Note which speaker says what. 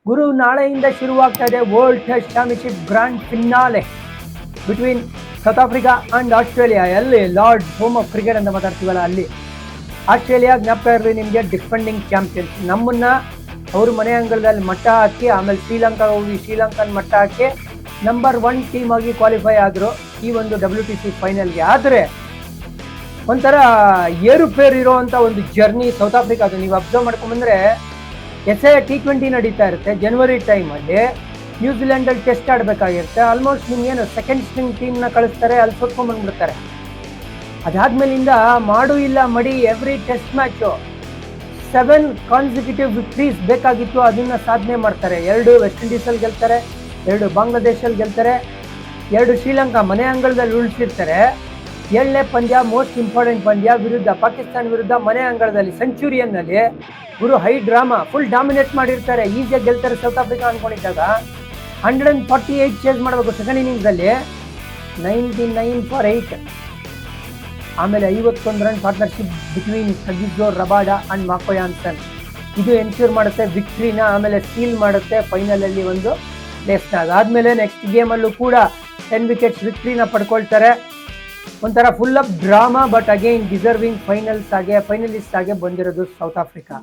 Speaker 1: ಗುರು ನಾಳೆಯಿಂದ ಶುರುವಾಗ್ತಾ ಇದೆ world test championship grand finale between south Africa and Australia. ಎಲ್ಲಿ lord home of cricket ಅಂತ ಮಾತಾಡ್ತೀವಲ್ಲ ಅಲ್ಲಿ. ಆಸ್ಟ್ರೇಲಿಯಾ ಜ್ಞಾಪಕ ಇರಲಿ ನಿಮಗೆ, ಡಿಫೆಂಡಿಂಗ್ ಚಾಂಪಿಯನ್ಸ್. ನಮ್ಮನ್ನ ಅವ್ರ ಮನೆ ಅಂಗಳದಲ್ಲಿ ಮಟ್ಟ ಹಾಕಿ ಆಮೇಲೆ ಶ್ರೀಲಂಕಾ ಹೋಗಿ ಶ್ರೀಲಂಕನ್ ಮಟ್ಟ ಹಾಕಿ ನಂಬರ್ 1 ಟೀಮ್ ಆಗಿ ಕ್ವಾಲಿಫೈ ಆದರು ಈ ಒಂದು WTC ಫೈನಲ್ಗೆ. ಆದರೆ ಒಂಥರ ಏರುಪೇರು ಇರೋವಂಥ ಒಂದು ಜರ್ನಿ ಸೌತ್ ಆಫ್ರಿಕಾದು. ನೀವು ಅಬ್ಸರ್ವ್ ಮಾಡ್ಕೊಂಬಂದ್ರೆ SA T20 ನಡೀತಾ ಇರುತ್ತೆ ಜನವರಿ ಟೈಮಲ್ಲಿ. ನ್ಯೂಜಿಲೆಂಡಲ್ಲಿ ಟೆಸ್ಟ್ ಆಡಬೇಕಾಗಿರುತ್ತೆ. ಆಲ್ಮೋಸ್ಟ್ ನಿಮ್ಗೇನು ಸೆಕೆಂಡ್ ಸ್ಟ್ರಿಂಗ್ ಟೀಮ್ನ ಕಳಿಸ್ತಾರೆ, ಅಲ್ಲಿ ಸೋತ್ಕೊಂಡ್ಬಂದ್ಬಿಡ್ತಾರೆ. ಅದಾದ್ಮೇಲಿಂದ ಮಾಡು ಇಲ್ಲ ಮಡಿ every test match 7 consecutive victories ಬೇಕಾಗಿತ್ತು, ಅದನ್ನ ಸಾಧನೆ ಮಾಡ್ತಾರೆ. 2 ವೆಸ್ಟ್ ಇಂಡೀಸಲ್ಲಿ ಗೆಲ್ತಾರೆ, 2 ಬಾಂಗ್ಲಾದೇಶಲ್ಲಿ ಗೆಲ್ತಾರೆ, 2 ಶ್ರೀಲಂಕಾ ಮನೆ ಅಂಗಳದಲ್ಲಿ ಉಳಿಸಿರ್ತಾರೆ. 7ನೇ ಪಂದ್ಯ ಮೋಸ್ಟ್ ಇಂಪಾರ್ಟೆಂಟ್ ಪಂದ್ಯ ವಿರುದ್ಧ ಪಾಕಿಸ್ತಾನ ವಿರುದ್ಧ ಮನೆ ಅಂಗಳದಲ್ಲಿ ಸೆಂಚುರಿಯನ್ನಲ್ಲಿ ಗುರು ಹೈ ಡ್ರಾಮಾ ಫುಲ್ ಡಾಮಿನೇಟ್ ಮಾಡಿರ್ತಾರೆ. ಈಸಿಯಾಗಿ ಗೆಲ್ತಾರೆ ಸೌತ್ ಆಫ್ರಿಕಾ ಅನ್ಕೊಂಡಿದ್ದಾಗ 148 ಚೇಸ್ ಮಾಡಬೇಕು ಸೆಕೆಂಡ್ ಇನ್ನಿಂಗ್ಸಲ್ಲಿ, 99 ಫಾರ್ 8. ಆಮೇಲೆ 51 run partnership between Kagiso Rabada and Marco Jansen. ಇದು ಎನ್ಶ್ಯೂರ್ ಮಾಡುತ್ತೆ ವಿಕ್ಟ್ರಿನ, ಆಮೇಲೆ ಸೀಲ್ ಮಾಡುತ್ತೆ ಫೈನಲಲ್ಲಿ ಒಂದು ಪ್ಲೇಸ್ನ. ಅದಾದಮೇಲೆ ನೆಕ್ಸ್ಟ್ ಗೇಮಲ್ಲೂ ಕೂಡ 10 ವಿಕೆಟ್ಸ್ ವಿಕ್ಟ್ರಿನ ಪಡ್ಕೊಳ್ತಾರೆ. ಒಂಥರ full of drama, but again deserving finalist ಆಗಿ ಬಂದಿರೋದು ಸೌತ್ ಆಫ್ರಿಕಾ.